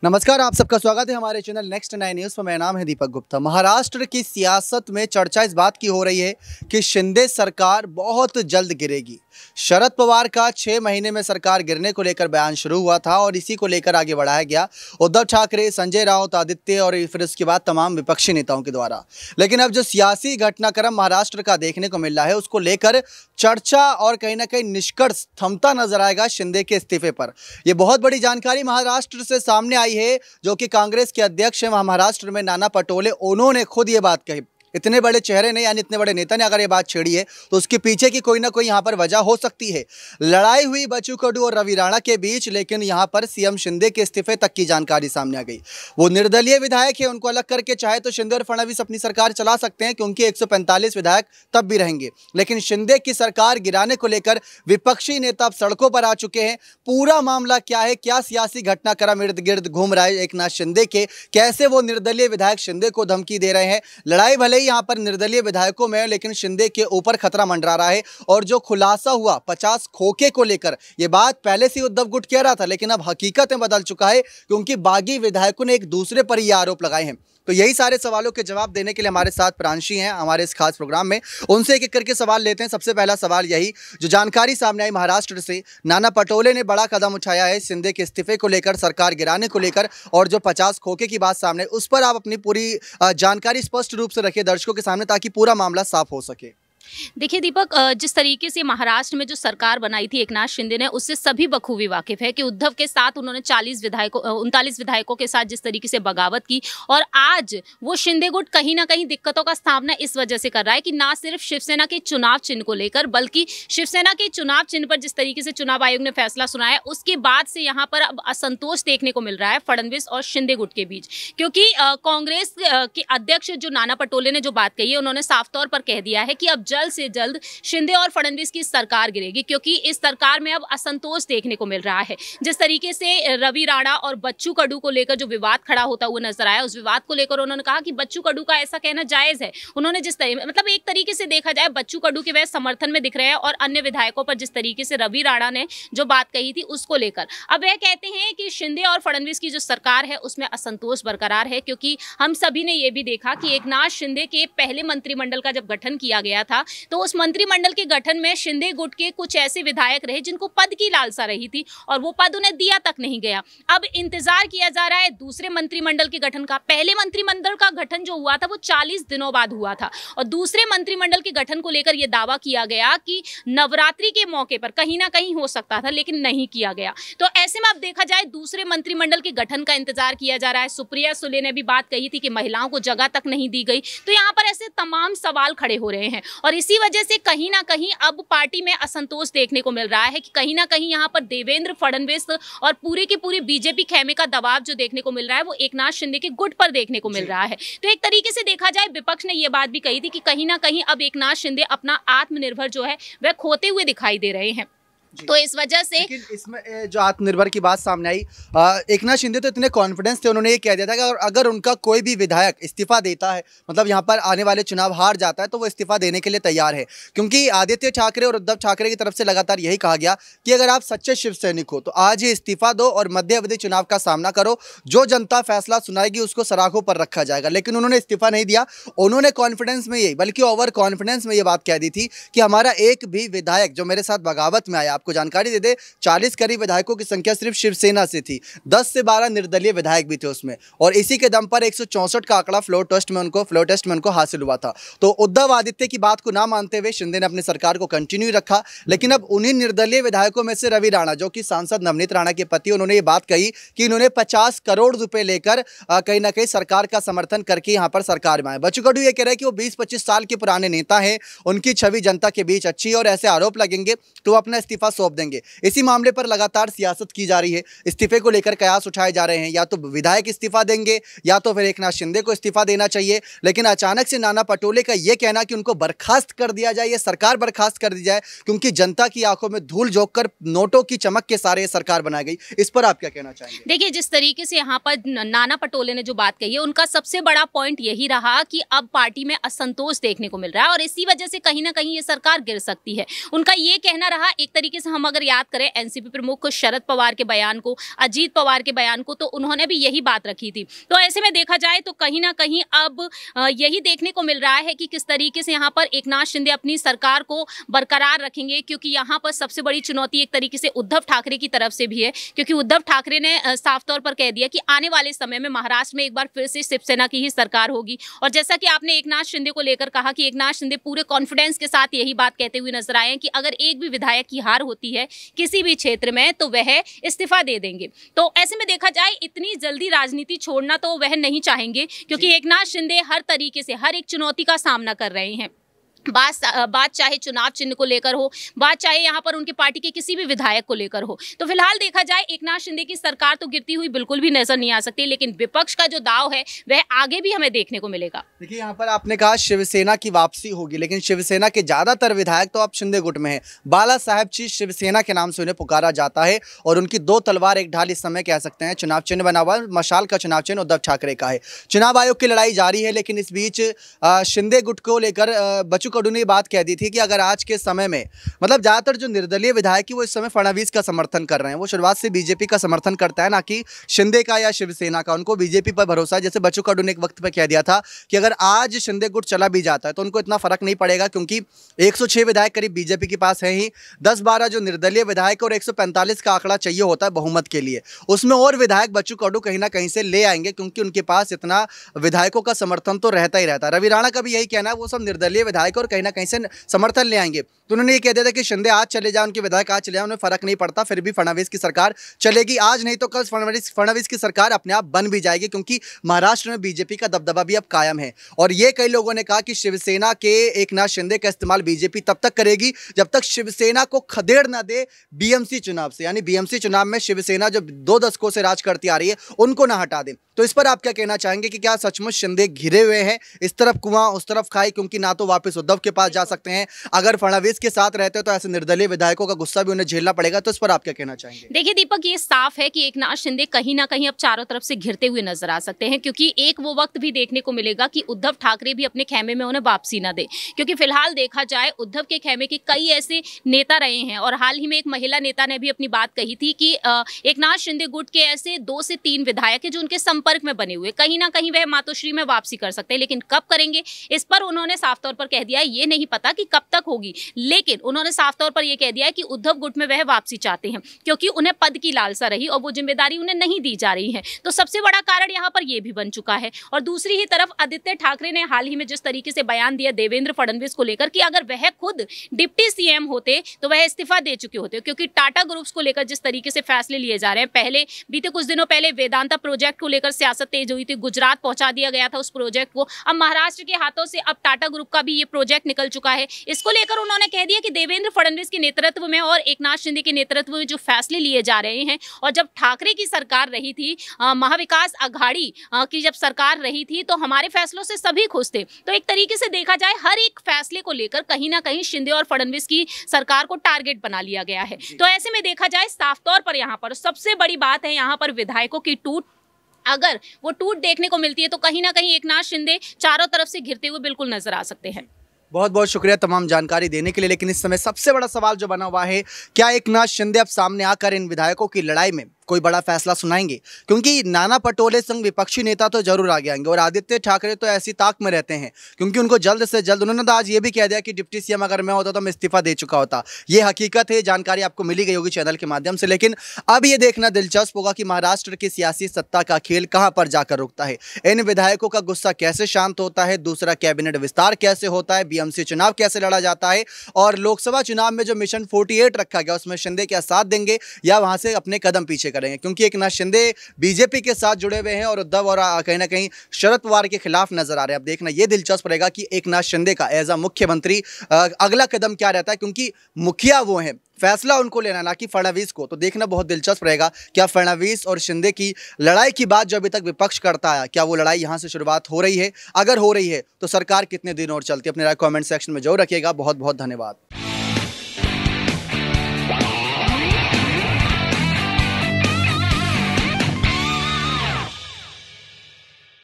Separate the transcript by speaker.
Speaker 1: नमस्कार, आप सबका स्वागत है हमारे चैनल नेक्स्ट 9 न्यूज़ पर। मेरा नाम है दीपक गुप्ता। महाराष्ट्र की सियासत में चर्चा इस बात की हो रही है कि शिंदे सरकार बहुत जल्द गिरेगी। शरद पवार का 6 महीने में सरकार गिरने को लेकर बयान शुरू हुआ था और इसी को लेकर आगे बढ़ाया गया उद्धव ठाकरे, संजय राउत, आदित्य और फिर उसके बाद तमाम विपक्षी नेताओं के द्वारा। लेकिन अब जो सियासी घटनाक्रम महाराष्ट्र का देखने को मिल रहा है उसको लेकर चर्चा और कहीं ना कहीं निष्कर्ष थमता नजर आएगा शिंदे के इस्तीफे पर। यह बहुत बड़ी जानकारी महाराष्ट्र से सामने आई है, जो कि कांग्रेस के अध्यक्ष हैं महाराष्ट्र में नाना पटोले, उन्होंने खुद ये बात कही। इतने बड़े चेहरे ने यानी इतने बड़े नेता ने अगर ये बात छेड़ी है तो उसके पीछे की कोई ना कोई यहाँ पर वजह हो सकती है। लड़ाई हुई बच्चू कडू और रवि राणा के बीच, लेकिन यहाँ पर सीएम शिंदे के इस्तीफे तक की जानकारी सामने आ गई। वो निर्दलीय विधायक है, उनको अलग करके चाहे तो शिंदे और फडणवीस अपनी सरकार चला सकते हैं क्योंकि 145 विधायक तब भी रहेंगे। लेकिन शिंदे की सरकार गिराने को लेकर विपक्षी नेता अब सड़कों पर आ चुके हैं। पूरा मामला क्या है, क्या सियासी घटनाक्रम इर्द गिर्द घूम रहा है एकनाथ शिंदे के, कैसे वो निर्दलीय विधायक शिंदे को धमकी दे रहे हैं। लड़ाई भले यहाँ पर निर्दलीय विधायकों में, लेकिन शिंदे के ऊपर खतरा मंडरा रहा है। और जो खुलासा हुआ 50 खोखे को लेकर, यह बात पहले से उद्धव गुट कह रहा था, लेकिन अब हकीकत में बदल चुका है क्योंकि बागी विधायकों ने एक दूसरे पर ये आरोप लगाए हैं। तो यही सारे सवालों के जवाब देने के लिए हमारे साथ प्रांशी हैं हमारे इस खास प्रोग्राम में। उनसे एक एक करके सवाल लेते हैं। सबसे पहला सवाल यही, जो जानकारी सामने आई महाराष्ट्र से, नाना पटोले ने बड़ा कदम उठाया है शिंदे के इस्तीफे को लेकर, सरकार गिराने को लेकर, और जो 50 खोखे की बात सामने, उस पर आप अपनी पूरी जानकारी स्पष्ट रूप से रखिए दर्शकों के सामने ताकि पूरा मामला साफ हो सके।
Speaker 2: देखिए दीपक, जिस तरीके से महाराष्ट्र में जो सरकार बनाई थी एकनाथ शिंदे ने, उससे सभी बखूबी वाकिफ है कि उद्धव के साथ उन्होंने 39 विधायकों के साथ जिस तरीके से बगावत की, और आज वो शिंदे गुट कहीं ना कहीं दिक्कतों का सामना इस वजह से कर रहा है कि ना सिर्फ शिवसेना के चुनाव चिन्ह को लेकर, बल्कि शिवसेना के चुनाव चिन्ह पर जिस तरीके से चुनाव आयोग ने फैसला सुनाया, उसके बाद से यहाँ पर अब असंतोष देखने को मिल रहा है फडणवीस और शिंदे गुट के बीच। क्योंकि कांग्रेस के अध्यक्ष जो नाना पटोले ने जो बात कही है, उन्होंने साफ तौर पर कह दिया है कि अब जल्द से जल्द शिंदे और फडणवीस की सरकार गिरेगी, क्योंकि इस सरकार में अब असंतोष देखने को मिल रहा है। जिस तरीके से रवि राणा और बच्चू कडू को लेकर जो विवाद खड़ा होता हुआ नजर आया, उस विवाद को लेकर उन्होंने कहा कि बच्चू कडू का ऐसा कहना जायज है। उन्होंने जिस तरीके मतलब एक तरीके से देखा जाए बच्चू कडू के वह समर्थन में दिख रहे हैं, और अन्य विधायकों पर जिस तरीके से रवि राणा ने जो बात कही थी उसको लेकर अब वह कहते हैं कि शिंदे और फडणवीस की जो सरकार है उसमें असंतोष बरकरार है। क्योंकि हम सभी ने यह भी देखा कि एकनाथ शिंदे के पहले मंत्रिमंडल का जब गठन किया गया था, तो उस मंत्रिमंडल के गठन में शिंदे गुट के कुछ ऐसे विधायक रहे जिनको पद की लालसा रही थी, और वो पद उन्हें दिया तक नहीं गया। अब इंतजार किया जा रहा है दूसरे मंत्रिमंडल के गठन का। पहले मंत्रिमंडल का गठन जो हुआ था वो 40 दिनों बाद हुआ था, और दूसरे मंत्रिमंडल के गठन को लेकर यह दावा किया गया कि नवरात्रि के मौके पर कहीं ना कहीं हो सकता था, लेकिन नहीं किया गया। तो ऐसे में अब देखा जाए दूसरे मंत्रिमंडल के गठन का इंतजार किया जा रहा है। सुप्रिया सुले ने भी बात कही थी कि महिलाओं को जगह तक नहीं दी गई। तो यहाँ पर ऐसे तमाम सवाल खड़े हो रहे हैं, और इसी वजह से कहीं ना कहीं अब पार्टी में असंतोष देखने को मिल रहा है कि कहीं ना कहीं यहाँ पर देवेंद्र फडणवीस और पूरी की पूरी बीजेपी खेमे का दबाव जो देखने को मिल रहा है वो एकनाथ शिंदे के गुट पर देखने को मिल रहा है। तो एक तरीके से देखा जाए विपक्ष ने यह बात भी कही थी कि कहीं ना कहीं अब एकनाथ शिंदे अपना आत्मनिर्भर जो है वह खोते हुए दिखाई दे रहे हैं। तो इस वजह से
Speaker 1: लेकिन इसमें जो आत्मनिर्भर की बात सामने आई, एकनाथ शिंदे तो इतने कॉन्फिडेंस थे, उन्होंने ये कह दिया था कि अगर उनका कोई भी विधायक इस्तीफा देता है, मतलब यहाँ पर आने वाले चुनाव हार जाता है, तो वो इस्तीफा देने के लिए तैयार है। क्योंकि आदित्य ठाकरे और उद्धव ठाकरे की तरफ से लगातार यही कहा गया कि अगर आप सच्चे शिव सैनिक हो तो आज ही इस्तीफा दो और मध्य अवधि चुनाव का सामना करो। जो जनता फैसला सुनाएगी उसको सराखों पर रखा जाएगा। लेकिन उन्होंने इस्तीफा नहीं दिया। उन्होंने कॉन्फिडेंस में यही, बल्कि ओवर कॉन्फिडेंस में ये बात कह दी थी कि हमारा एक भी विधायक जो मेरे साथ बगावत में आया, आपको जानकारी दे दे, 40 करीब विधायकों की संख्या सिर्फ शिवसेना से थी, 10 से 12 निर्दलीय विधायक भी थे उसमें, और इसी के दम पर 164 का आंकड़ा फ्लोर टेस्ट में उनको हासिल हुआ था। तो उद्धव आदित्य की बात को ना मानते हुए शिंदे ने अपनी सरकार को कंटिन्यू रखा। लेकिन अब उन्हीं निर्दलीय विधायकों में से रवि राणा, जो कि सांसद नवनीत राणा के पति, उन्होंने ये बात कही कि इन्होंने 50 करोड़ रुपए लेकर कहीं ना कहीं सरकार का समर्थन करके यहाँ पर सरकार में आए। बच्चू कडू ये कह रहे हैं कि वो 20-25 साल के पुराने नेता हैं, उनकी छवि जनता के बीच अच्छी है, और ऐसे आरोप लगेंगे तो अपना इस्तीफा सौंप देंगे। इसी मामले पर लगातार सियासत की जा रही है। इस्तीफे को लेकर कयास उठाए जा रहे हैं, या तो विधायक इस्तीफा देंगे या तो फिर एकनाथ शिंदे को इस्तीफा देना चाहिए। लेकिन अचानक से नाना पटोले का यह कहना कि उनको बर्खास्त कर दिया जाए, सरकार बर्खास्त कर दी जाए, क्योंकि जनता की आंखों में धूल झोंक कर नोटों की चमक के सारे सरकार बनाई गई, इस पर आप क्या कहना चाहेंगे?
Speaker 2: देखिए, जिस तरीके से यहाँ पर नाना पटोले ने जो बात कही है, उनका सबसे बड़ा पॉइंट यही रहा कि अब पार्टी में असंतोष देखने को मिल रहा है, और इसी वजह से कहीं ना कहीं ये सरकार गिर सकती है। उनका ये कहना रहा, एक तरीके तरीके से हम अगर याद करें एनसीपी प्रमुख शरद पवार के बयान को, अजीत पवार के बयान को, तो उन्होंने भी यही बात रखी थी। तो ऐसे में देखा जाए तो कहीं ना कहीं अब यही देखने को मिल रहा है कि किस तरीके से यहाँ पर एकनाथ शिंदे अपनी सरकार को बरकरार रखेंगे, क्योंकि यहाँ पर सबसे बड़ी चुनौती एक तरीके से उद्धव ठाकरे की तरफ से भी है, क्योंकि उद्धव ठाकरे ने साफ तौर पर कह दिया कि आने वाले समय में महाराष्ट्र में एक बार फिर से शिवसेना की ही सरकार होगी। और जैसा कि आपने एकनाथ शिंदे को लेकर कहा कि एकनाथ शिंदे पूरे कॉन्फिडेंस के साथ यही बात कहते हुए नजर आए हैं कि अगर एक भी विधायक की हार होती है किसी भी क्षेत्र में तो वह इस्तीफा दे देंगे। तो ऐसे में देखा जाए इतनी जल्दी राजनीति छोड़ना तो वह नहीं चाहेंगे, क्योंकि एकनाथ शिंदे हर तरीके से हर एक चुनौती का सामना कर रहे हैं। बात चाहे चुनाव चिन्ह को लेकर हो, बात चाहे यहाँ पर उनकी पार्टी के किसी भी विधायक को लेकर हो। तो फिलहाल देखा जाए एकनाथ शिंदे की सरकार तो गिरती हुई बिल्कुल भी नजर नहीं आ सकती, लेकिन विपक्ष का जो दाव है वह आगे भी हमें देखने को मिलेगा।
Speaker 1: देखिए, यहाँ पर आपने कहा शिवसेना की वापसी होगी, लेकिन शिवसेना के ज्यादातर विधायक तो अब शिंदे गुट में है। बाला साहेब जी शिवसेना के नाम से उन्हें पुकारा जाता है और उनकी दो तलवार एक ढाल इस समय कह सकते हैं। चुनाव चिन्ह बना हुआ है, मशाल का चुनाव चिन्ह उद्धव ठाकरे का है। चुनाव आयोग की लड़ाई जारी है, लेकिन इस बीच शिंदे गुट को लेकर बच्चू कडू ने बात कह दी थी कि अगर आज के समय में मतलब ज्यादातर जो निर्दलीय विधायक है वो इस समय फडणवीस का समर्थन कर रहे हैं। वो शुरुआत से बीजेपी का समर्थन करता है, ना कि शिंदे का या शिवसेना का। उनको बीजेपी पर भरोसा है। जैसे बच्चू कडू ने एक वक्त पर कह दिया था कि अगर आज शिंदे गुट चला भी जाता है तो उनको इतना फर्क नहीं पड़ेगा, क्योंकि 106 विधायक करीब बीजेपी के पास है ही, 10-12 जो निर्दलीय विधायक और 145 का आंकड़ा चाहिए होता है बहुमत के लिए, उसमें और विधायक बच्चू कडू कहीं ना कहीं से ले आएंगे, क्योंकि उनके पास इतना विधायकों का समर्थन तो रहता ही रहता है। रवि राणा का भी यही कहना है, वो सब निर्दलीय विधायक और कहीं ना कहीं से समर्थन ले आएंगे। तो उन्होंने ये कह दिया था कि शिंदे आज चले जाए, उनके विधायक आज चले जाए, उन्हें फर्क नहीं पड़ता, फिर भी फडणवीस की सरकार चलेगी। आज नहीं तो कल फडणवीस की सरकार अपने आप बन भी जाएगी, क्योंकि महाराष्ट्र में बीजेपी का दबदबा भी अब कायम है। और ये कई लोगों ने कहा कि शिवसेना के एकनाथ शिंदे का इस्तेमाल बीजेपी तब तक करेगी जब तक शिवसेना को खदेड़ ना दे बीएमसी चुनाव से, यानी बीएमसी चुनाव में शिवसेना जो 2 दशकों से राज करती आ रही है उनको ना हटा दे। तो इस पर आप क्या कहना चाहेंगे कि क्या सचमुच शिंदे घिरे हुए हैं, इस तरफ कुआं उस तरफ खाई, क्योंकि ना तो वापस उद्धव के पास जा सकते हैं, अगर फडणवीस के साथ रहते तो ऐसे निर्दलीय विधायकों का गुस्सा भी उन्हें झेलना पड़ेगा। तो इस पर आप क्या कहना चाहेंगे?
Speaker 2: देखिए दीपक, ये साफ है कि एकनाथ शिंदे कहीं ना कहीं अब चारों तरफ से घिरते हुए नजर आ सकते हैं, क्योंकि एक वो वक्त भी देखने को मिलेगा कि उद्धव ठाकरे भी अपने खेमे में उन्हें वापसी न दे। क्योंकि फिलहाल देखा जाए उद्धव के खेमे के कई ऐसे नेता रहे हैं, और हाल ही में एक महिला नेता ने भी अपनी बात कही थी कि एकनाथ शिंदे गुट के ऐसे 2 से 3 विधायक है जो उनके संपर्क में बने हुए, कहीं ना कहीं वह मातोश्री में वापसी कर सकते हैं, लेकिन कब करेंगे इस पर उन्होंने साफ तौर पर कह दिया है ये नहीं पता कि कब तक होगी। लेकिन उन्होंने साफ तौर पर यह कह दिया है कि उद्धव गुट में वह वापसी चाहते हैं, क्योंकि उन्हें पद की लालसा रही और वो जिम्मेदारी उन्हें नहीं दी जा रही है। तो सबसे बड़ा कारण यहाँ पर यह भी बन चुका है। और दूसरी ही तरफ आदित्य ठाकरे ने हाल ही में जिस तरीके से बयान दिया देवेंद्र फडणवीस को लेकर कि अगर वह खुद डिप्टी सीएम होते तो वह इस्तीफा दे चुके होते, क्योंकि टाटा ग्रुप्स को लेकर जिस तरीके से फैसले लिए जा रहे हैं, पहले बीते कुछ दिनों पहले वेदांता प्रोजेक्ट को लेकर सियासत तेज हुई थी, गुजरात पहुंचा दिया गया था उस प्रोजेक्ट को, अब महाराष्ट्र के हाथों से अब टाटा ग्रुप का भी ये प्रोजेक्ट निकल चुका है। इसको लेकर उन्होंने कह दिया कि देवेंद्र फडणवीस के नेतृत्व में और एकनाथ शिंदे के नेतृत्व में जो फैसले लिए जा रहे हैं, और जब ठाकरे की सरकार रही थी, महाविकास आघाड़ी की जब सरकार रही थी, तो हमारे फैसलों से सभी खुश थे। तो एक तरीके से देखा जाए हर एक फैसले को लेकर कहीं ना कहीं शिंदे और फडणवीस की सरकार को टारगेट बना लिया गया है। तो ऐसे में देखा जाए साफ तौर पर यहाँ पर सबसे बड़ी बात है यहाँ पर विधायकों की टूट। अगर वो टूट देखने को मिलती है तो कहीं ना कहीं एकनाथ शिंदे चारों तरफ से घिरते हुए बिल्कुल नजर आ सकते हैं।
Speaker 1: बहुत बहुत शुक्रिया तमाम जानकारी देने के लिए। लेकिन इस समय सबसे बड़ा सवाल जो बना हुआ है, क्या एकनाथ शिंदे अब सामने आकर इन विधायकों की लड़ाई में कोई बड़ा फैसला सुनाएंगे? क्योंकि नाना पटोले संग विपक्षी नेता तो जरूर आगे आएंगे, और आदित्य ठाकरे तो ऐसी ताक में रहते हैं, क्योंकि उनको जल्द से जल्द, उन्होंने तो आज ये भी कह दिया कि डिप्टी सीएम अगर मैं होता तो मैं इस्तीफा दे चुका होता। ये हकीकत है, जानकारी आपको मिली गई होगी चैनल के माध्यम से। लेकिन अब ये देखना दिलचस्प होगा कि महाराष्ट्र की सियासी सत्ता का खेल कहाँ पर जाकर रुकता है, इन विधायकों का गुस्सा कैसे शांत होता है, दूसरा कैबिनेट विस्तार कैसे होता है, बीएमसी चुनाव कैसे लड़ा जाता है, और लोकसभा चुनाव में जो मिशन 48 रखा गया उसमें शिंदे क्या साथ देंगे या वहां से अपने कदम पीछे करेंगे। क्योंकि एकनाथ शिंदे बीजेपी के साथ जुड़े हुए हैं और उद्धव और कहीं ना कहीं शरद पवार के खिलाफ नजर आ रहे हैं। अब देखना यह दिलचस्प रहेगा कि एकनाथ शिंदे का एज अ मुख्यमंत्री अगला कदम क्या रहता है, क्योंकि मुखिया वो हैं, फैसला उनको लेना, ना कि फडणवीस को। तो देखना बहुत दिलचस्प रहेगा क्या फडणवीस और शिंदे की लड़ाई की बात जो अभी तक विपक्ष करता है, क्या वो लड़ाई यहां से शुरुआत हो रही है? अगर हो रही है तो सरकार कितने दिन और चलती है? अपने राय कमेंट सेक्शन में जरूर रखिएगा। बहुत बहुत धन्यवाद।